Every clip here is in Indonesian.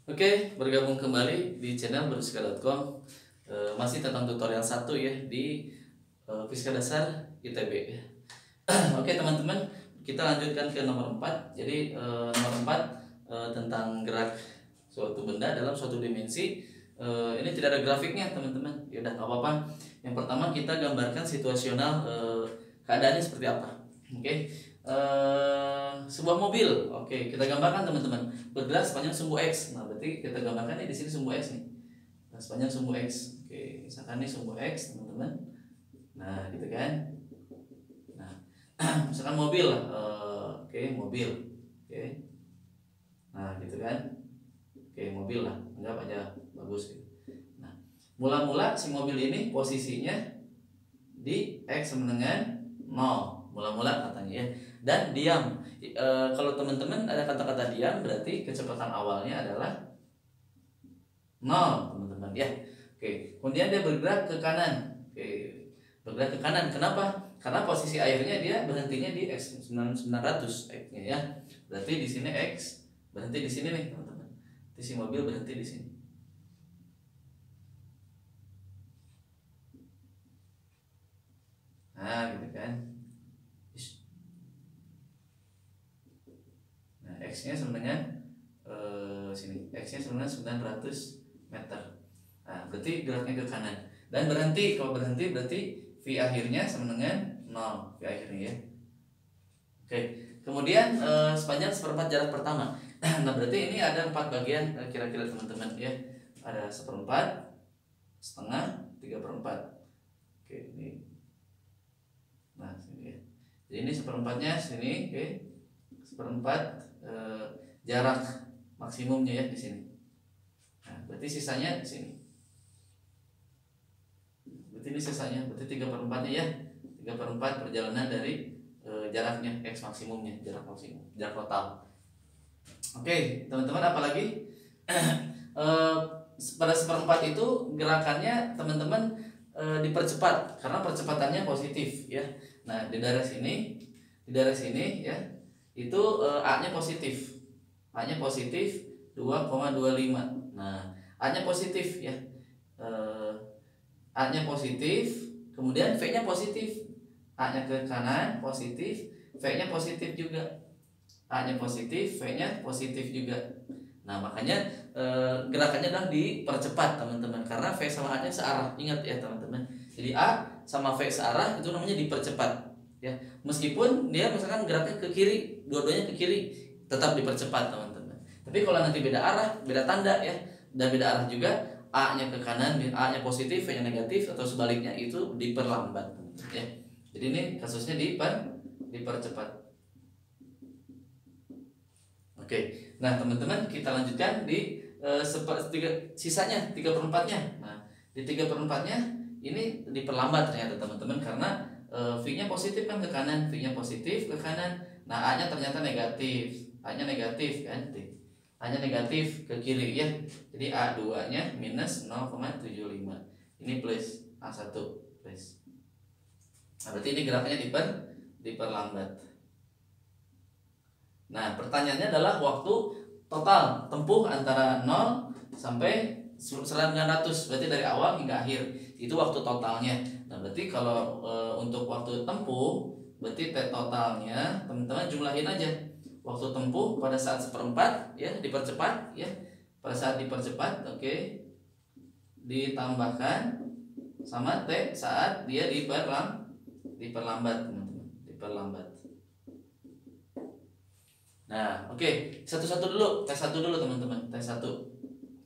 Oke, bergabung kembali di channel berfiska.com. Masih tentang tutorial 1 ya di Fisika Dasar ITB ya. Oke teman-teman, kita lanjutkan ke nomor 4. Jadi nomor 4 tentang gerak suatu benda dalam suatu dimensi. Ini tidak ada grafiknya teman-teman. Ya udah nggak apa-apa. Yang pertama kita gambarkan situasional, keadaannya seperti apa. Oke. Sebuah mobil, oke, kita gambarkan teman-teman, bergerak sepanjang sumbu X. Nah, berarti kita gambarkan nih di sini sumbu X nih. Nah, sepanjang sumbu X. Oke, misalkan nih sumbu X, teman-teman. Nah, gitu kan. Nah, misalkan mobil lah. Oke, mobil. Oke. Nah, gitu kan. Oke, mobil lah. Anggap aja bagus gitu. Nah, mula-mula si mobil ini posisinya di X sama dengan 0. Mula-mula katanya ya. Dan diam. Kalau teman-teman ada kata-kata diam, berarti kecepatan awalnya adalah 0, teman-teman ya. Oke, kemudian dia bergerak ke kanan. Oke, bergerak ke kanan. Kenapa? Karena posisi akhirnya dia berhentinya di X 900 X-nya ya. Berarti di sini X berhenti di sini nih, teman-teman. Di si mobil berhenti di sini. Nah, gitu kan. Nah, X-nya sama dengan sini. X-nya sama dengan 900 meter. Nah, berarti geraknya ke kanan. Dan berhenti, kalau berhenti berarti V akhirnya sama dengan 0. V akhirnya ya. Oke. Kemudian sepanjang seperempat jarak pertama. Nah, berarti ini ada 4 bagian kira-kira teman-teman ya. Ada seperempat, setengah, 3/4. Oke, ini. Nah, sini ya. Jadi ini seperempatnya sini, oke. Seperempat jarak maksimumnya ya di sini. Nah, berarti sisanya di sini. Berarti ini sisanya, berarti 3/4-nya ya. 3/4 perjalanan dari jaraknya X maksimumnya, jarak maksimum, jarak total. Oke, teman-teman, apalagi pada seperempat itu gerakannya teman-teman dipercepat karena percepatannya positif ya. Nah, di daerah sini ya, itu A-nya positif. A-nya positif 2,25. Nah, A-nya positif ya. A-nya positif, kemudian V-nya positif. A-nya ke kanan positif, V-nya positif juga. A-nya positif, V-nya positif juga. Nah, makanya gerakannya adalah dipercepat teman-teman, karena V sama A-nya searah. Ingat ya teman-teman. Jadi A sama V searah itu namanya dipercepat ya. Meskipun dia misalkan geraknya ke kiri, dua-duanya ke kiri, tetap dipercepat teman-teman. Tapi kalau nanti beda arah, beda tanda ya, dan beda arah juga, A-nya ke kanan, A-nya positif, V-nya negatif, atau sebaliknya, itu diperlambat ya. Jadi ini kasusnya dipercepat. Oke, nah teman-teman, kita lanjutkan di sisanya 3/4-nya. Nah, di 3/4-nya ini diperlambat ternyata teman-teman, karena V-nya positif kan ke kanan, V-nya positif ke kanan. Nah, A-nya ternyata negatif. A-nya negatif kan? A-nya negatif ke kiri ya. Jadi A2-nya minus 0,75. Ini plus, A1 plus. Nah, berarti ini gerakannya diperlambat. Nah, pertanyaannya adalah waktu total tempuh antara 0 sampai 900. Berarti dari awal hingga akhir. Itu waktu totalnya. Nah, berarti kalau untuk waktu tempuh, berarti totalnya teman-teman jumlahin aja. Waktu tempuh pada saat seperempat ya, dipercepat ya. Pada saat dipercepat, oke. Ditambahkan sama T saat dia diperlambat, teman-teman. Diperlambat. Nah, oke. Satu-satu dulu, tes 1 dulu teman-teman, tes 1.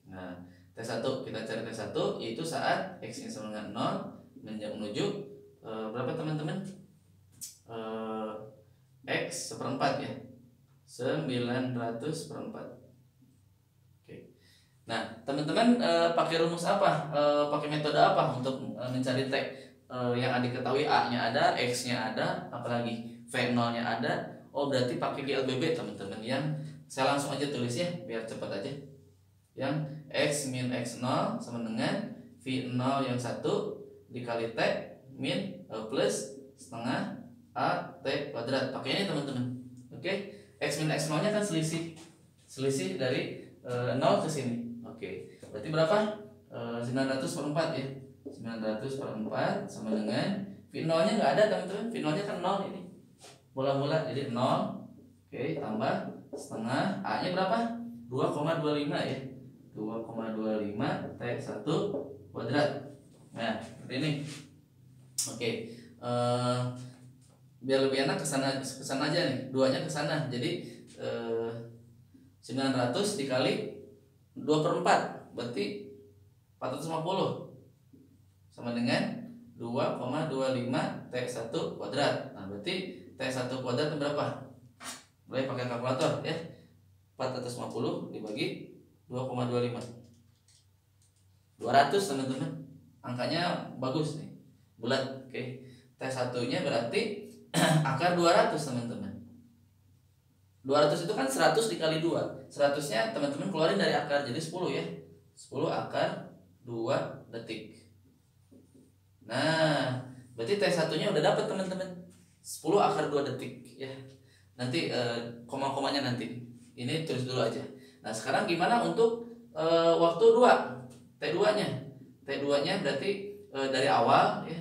Nah, tes 1, kita cari tes 1, yaitu saat X-nya sama dengan 0 menuju berapa teman-teman? X seperempat ya. 900/4. Oke. Nah, teman-teman pakai rumus apa? Pakai metode apa untuk mencari T? Yang adik ketahui, A-nya ada, X-nya ada, apalagi V0-nya ada. Oh, berarti pakai GLBB teman-teman. Yang saya langsung aja tulis ya, biar cepat aja. Yang X min X0 sama dengan V0 yang 1 dikali T min plus setengah A T kuadrat. Pakai ini teman-teman. Oke. X min X0 nya kan selisih dari 0 ke sini. Oke. Berarti berapa? 900 per 4 ya. 900 per 4 sama dengan V0 nya nggak ada teman-teman. V0 nya kan 0 ini. Mula-mula jadi 0. Oke, tambah setengah. A nya berapa? 2,25 ya. 2,25 T1 kuadrat. Nah, seperti ini. Oke. Biar lebih enak kesana aja nih. 2-nya kesana. Jadi 900 dikali 2 per 4 berarti 450 sama dengan 2,25 T1 kuadrat. Nah, berarti T1 kuadrat berapa? Boleh pakai kalkulator ya. 450 dibagi 2,25. 200 teman-teman. Angkanya bagus nih. Bulat. Oke. T1-nya berarti akar 200 teman-teman. 200 itu kan 100 dikali 2. 100-nya teman-teman keluarin dari akar jadi 10 ya. 10 akar 2 detik. Nah, berarti T1-nya udah dapat teman-teman. 10 akar 2 detik ya. Nanti koma-komanya nanti. Ini tulis dulu aja. Nah, sekarang gimana untuk waktu 2? T2-nya. T2-nya berarti dari awal ya.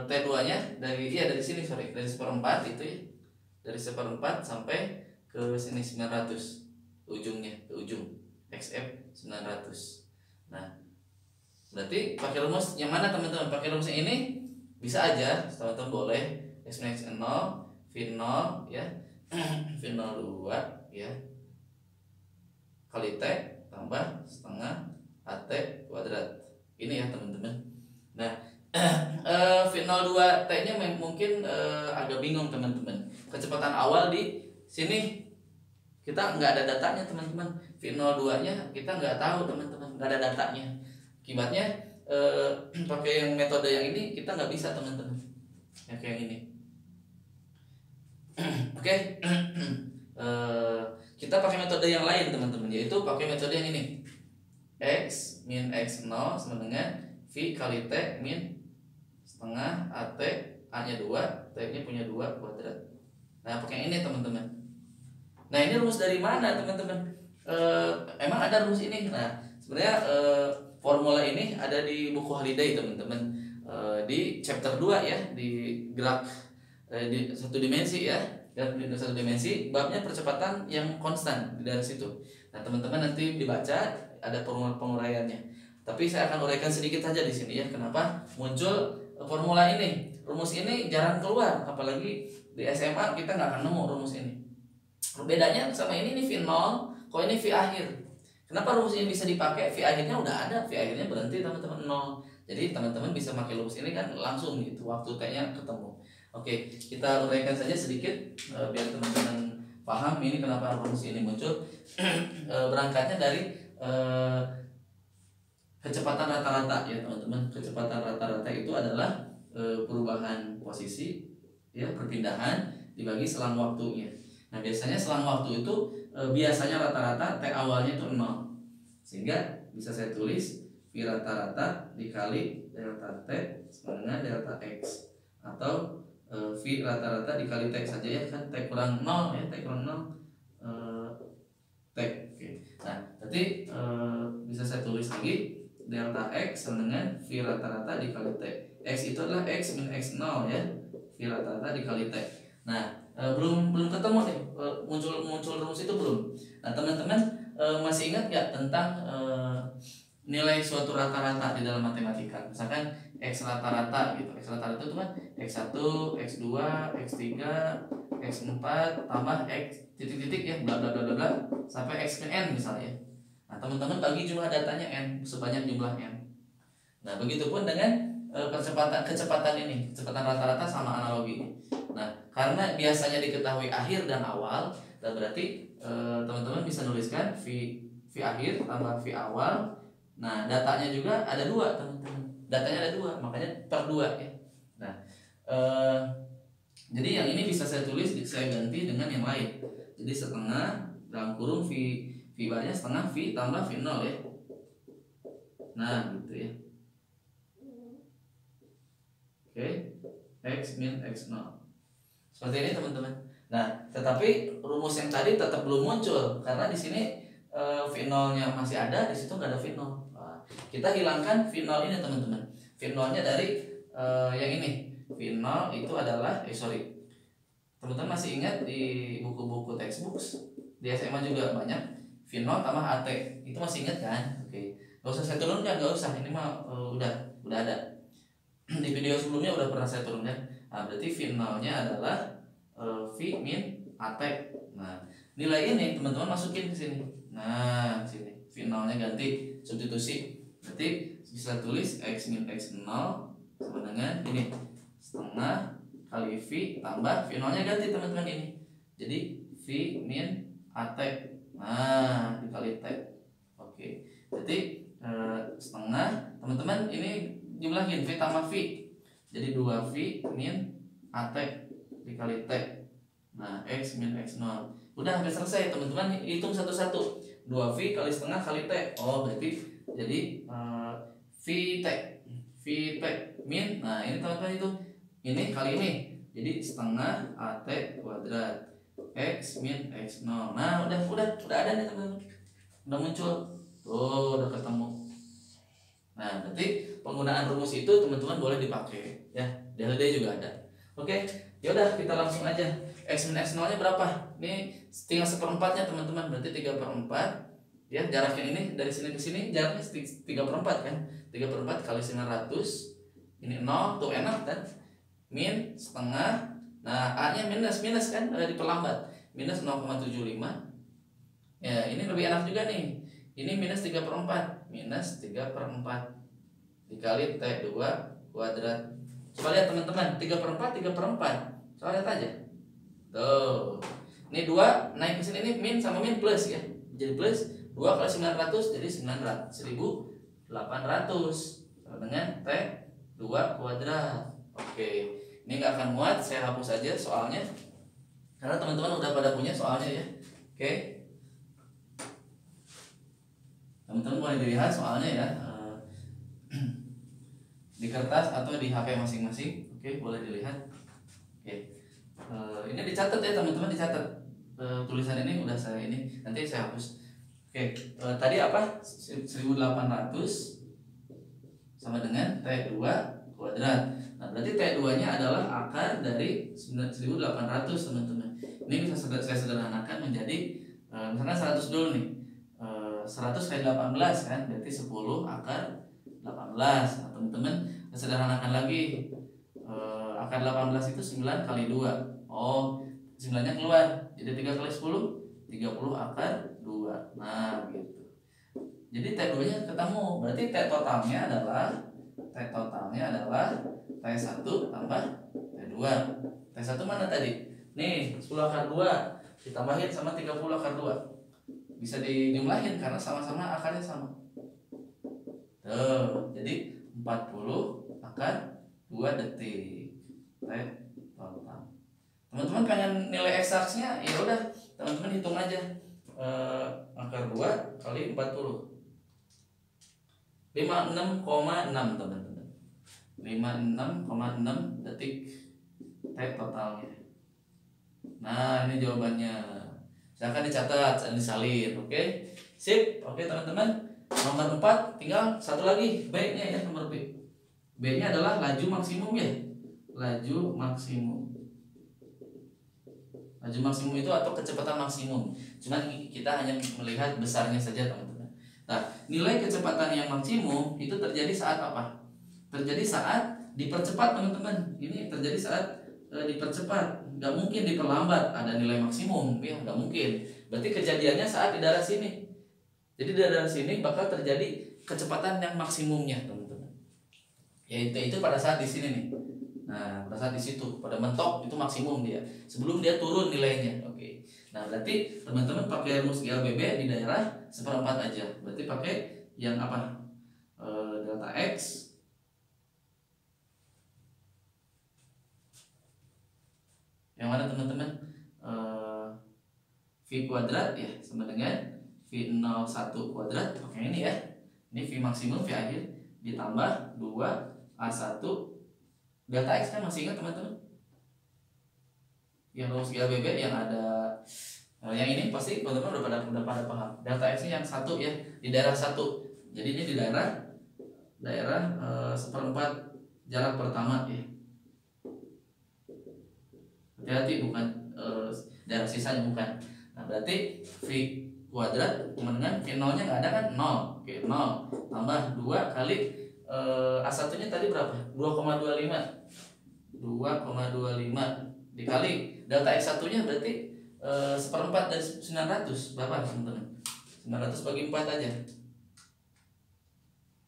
T2-nya dari sini dari seperempat itu ya. Dari seperempat sampai ke sini 900 ujungnya, ke ujung XF 900. Nah, berarti pakai rumus yang mana teman-teman? Pakai rumus yang ini bisa aja, teman-teman boleh X min X 0 V0 ya. V0 2 ya kali T tambah setengah AT kuadrat. Ini ya teman-teman. Nah, V02 T-nya mungkin agak bingung teman-teman. Kecepatan awal di sini kita nggak ada datanya teman-teman. V02-nya kita nggak tahu teman-teman, nggak ada datanya. Akibatnya pakai yang metode yang ini kita nggak bisa teman-teman. Ya kayak ini. Oke. Kita pakai metode yang lain teman-teman, yaitu pakai metode yang ini. X min X0 sama dengan V kali T min setengah AT, A nya 2, T nya punya 2 kuadrat. Nah, pakai ini teman-teman. Nah, ini rumus dari mana teman-teman? Emang ada rumus ini? Nah, sebenarnya formula ini ada di buku Holiday teman-teman. Di chapter 2 ya, di gerak di satu dimensi ya. Dan di satu dimensi babnya percepatan yang konstan dari situ. Nah, teman-teman nanti dibaca ada penguraiannya. Tapi saya akan uraikan sedikit saja di sini ya. Kenapa muncul formula ini? Rumus ini jarang keluar, apalagi di SMA kita nggak akan nemu rumus ini. Bedanya sama ini V0, kok ini V akhir. Kenapa rumus ini bisa dipakai? V akhirnya udah ada, V akhirnya berhenti teman-teman 0. Jadi teman-teman bisa pakai rumus ini kan langsung gitu, waktu T-nya ketemu. Oke, kita uraikan saja sedikit biar teman-teman paham ini kenapa rumus ini muncul. Berangkatnya dari kecepatan rata-rata ya teman-teman. Kecepatan rata-rata itu adalah perubahan posisi ya, perpindahan dibagi selang waktunya. Nah, biasanya selang waktu itu biasanya rata-rata T awalnya itu 0. Sehingga bisa saya tulis V rata-rata dikali delta T sama dengan delta X, atau V rata-rata dikali T saja ya kan, T kurang 0 ya, T kurang 0 T. Oke. Nah, berarti bisa saya tulis lagi delta X sama dengan V rata-rata dikali T. X itu adalah X min X0 ya, V rata-rata dikali T. Nah, belum ketemu nih, muncul rumus itu belum. Nah, teman-teman masih ingat nggak tentang nilai suatu rata-rata di dalam matematika? Misalkan X rata-rata gitu. X rata-rata itu kan X1, X2, X3, X4 tambah X titik-titik ya, bla bla bla bla sampai X ke N misalnya. Nah, teman-teman bagi jumlah datanya N sebanyak jumlah N. Nah, begitupun dengan kecepatan ini, kecepatan rata-rata sama analogi. Nah, karena biasanya diketahui akhir dan awal, dan berarti teman-teman bisa nuliskan V akhir tambah V awal. Nah, datanya juga ada 2 teman-teman. Datanya ada 2, makanya per 2 ya. Nah, jadi yang ini bisa saya tulis, saya ganti dengan yang lain. Jadi setengah dalam kurung V barnya setengah V tambah V0 ya. Nah, gitu ya. Oke, X min X0. Seperti ini teman-teman. Nah, tetapi rumus yang tadi tetap belum muncul karena di sini V0-nya masih ada, di situ nggak ada V0. Nah, kita hilangkan V0 ini teman-teman. V0-nya dari yang ini. V0 itu adalah teman-teman masih ingat di buku-buku textbooks di SMA juga banyak V0 tambah AT. Itu masih ingat kan? Oke. Gak usah saya turunkan, gak usah. Ini mah udah ada. Di video sebelumnya udah pernah saya turunkan. Nah, berarti V0-nya adalah V min AT. Nah, nilai ini teman-teman masukin ke sini. Nah, sini V0-nya ganti substitusi. Berarti bisa tulis X min X0 sama dengan ini setengah kali V tambah V0-nya ganti teman-teman ini. Jadi V min AT. Nah, dikali T. Oke. Berarti setengah teman-teman ini jumlahin V tambah V. Jadi 2V min AT dikali T. Nah, X min X0. Udah hampir selesai teman-teman, hitung satu-satu. 2V kali setengah kali T. Oh, berarti jadi VT min. Nah, ini teman-teman itu. Ini kali ini. Jadi setengah AT kuadrat X min X0. Nah, udah ada nih teman-teman. Udah muncul. Tuh, udah ketemu. Nah, berarti penggunaan rumus itu teman-teman boleh dipakai ya. DLD juga ada. Oke, yaudah kita langsung aja. X min X0 nya berapa? Ini tinggal 1/4-nya teman-teman. Berarti 3/4. Ya, jaraknya ini dari sini ke sini jaraknya 3/4 kan. 3/4 kali 900. Ini 0, tuh enak kan? Min setengah. Nah, A-nya minus kan, diperlambat. Minus 0,75. Ya, ini lebih enak juga nih. Ini minus 3/4. Minus 3/4 dikali T2 kuadrat. Coba lihat teman-teman, 3/4 Coba lihat aja. Tuh. Ini 2 naik ke sini, ini min sama min plus ya. Jadi plus 2 kali 900 jadi 1800 sama dengan T2 kuadrat. Oke. Ini nggak akan muat, saya hapus aja soalnya. Karena teman-teman udah pada punya soalnya ya. Oke. Teman-teman boleh dilihat soalnya ya. Di kertas atau di HP masing-masing. Oke, boleh dilihat. Oke. Ini dicatat ya teman-teman, dicatat. Tulisan ini udah saya ini, nanti saya hapus. Oke, tadi apa? 1800 sama dengan T2 kuadrat. Nah, berarti T2-nya adalah akar dari 1800 teman-teman. Ini bisa saya sederhanakan menjadi misalkan 100 dulu nih. 100 kali 18 kan, berarti 10 akar 18. Nah, teman-teman sederhanakan lagi. Akar 18 itu 9 kali 2. Oh, 9-nya keluar. Jadi 3 kali 10 30 akar 2. Nah, gitu. Jadi T2-nya ketemu. Berarti T totalnya adalah T1 tambah T2. T1 mana tadi? Nih, 10 akar 2 ditambahin sama 30 akar 2. Bisa dijumlahin karena sama-sama akarnya sama. Tuh, jadi 40 akar 2 detik. T total. Teman-teman pengen nilai eksaksnya, ya udah teman-teman hitung aja. Akar 2 kali 40. 56,6 teman-teman. 56,6 detik T totalnya. Nah, ini jawabannya. Silahkan dicatat dan disalin, oke? Sip, oke teman-teman. Nomor 4 tinggal satu lagi, B-nya ya, nomor B. B-nya adalah laju maksimum ya. Laju maksimum. Laju maksimum itu atau kecepatan maksimum. Cuman kita hanya melihat besarnya saja teman-teman. Nah, nilai kecepatan yang maksimum itu terjadi saat apa? Terjadi saat dipercepat teman-teman. Ini terjadi saat dipercepat. Nggak mungkin diperlambat, ada nilai maksimum ya, nggak mungkin. Berarti kejadiannya saat di daerah sini. Jadi di daerah sini bakal terjadi kecepatan yang maksimumnya teman-teman. Yaitu pada saat di sini nih. Nah, pada saat di situ, pada mentok itu maksimum dia. Sebelum dia turun nilainya. Oke. Nah, berarti teman-teman pakai rumus GLBB di daerah 1/4 aja. Berarti pakai yang apa? Delta X yang mana teman-teman? V kuadrat ya sama dengan V01 kuadrat. Oke, ini ya. Ini V maksimum, V akhir ditambah 2 A1 delta X kan masih ingat teman-teman? yang rumus GABB yang ada yang ini pasti teman-teman udah pada paham. Delta X ini yang satu ya, di daerah satu. Jadi ini di daerah seperempat jarak pertama ya. Hati-hati, bukan daerah sisanya, bukan. Nah berarti V kuadrat dengan V0 nya nggak ada kan, 0. Oke, 0 tambah 2 kali A1 nya tadi berapa? 2,25 dikali delta X1 nya berarti seperempat dari 900 berapa teman-teman? 900 bagi 4 aja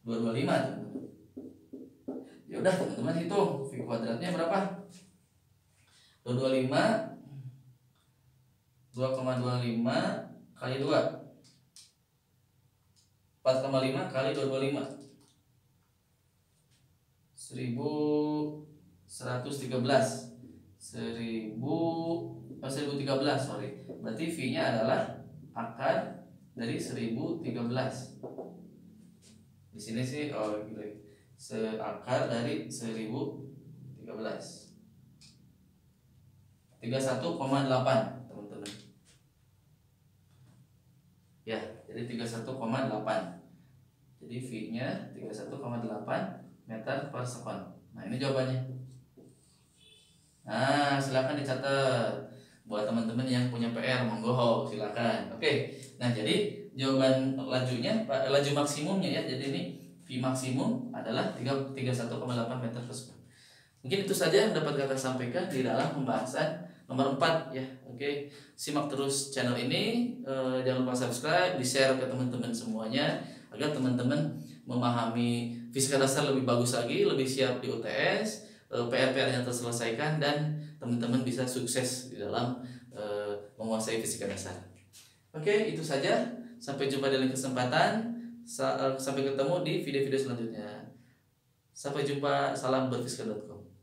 225. Ya udah teman-teman hitung V kuadratnya berapa? 225 kali 2 4,5 kali 225 1013 sorry. Berarti V nya adalah akar dari 1013. Di sini sih seakar dari 1013 31,8 teman-teman ya. Jadi 31,8. Jadi V nya 31,8 meter per sekon. Nah ini jawabannya. Nah silakan dicatat buat teman-teman yang punya PR, monggo silakan. Oke. Nah jadi jawaban laju maksimumnya ya. Jadi ini V maksimum adalah 31,8 meter per sekon. Mungkin itu saja yang dapat kakak sampaikan di dalam pembahasan nomor 4 ya. Oke. Simak terus channel ini, jangan lupa subscribe, di-share ke teman-teman semuanya agar teman-teman memahami fisika dasar lebih bagus lagi, lebih siap di UTS, PR-PR-nya terselesaikan, dan teman-teman bisa sukses di dalam menguasai fisika dasar. Oke, itu saja. Sampai jumpa di lain kesempatan. Sampai ketemu di video-video selanjutnya. Sampai jumpa. Salam berfisika.com.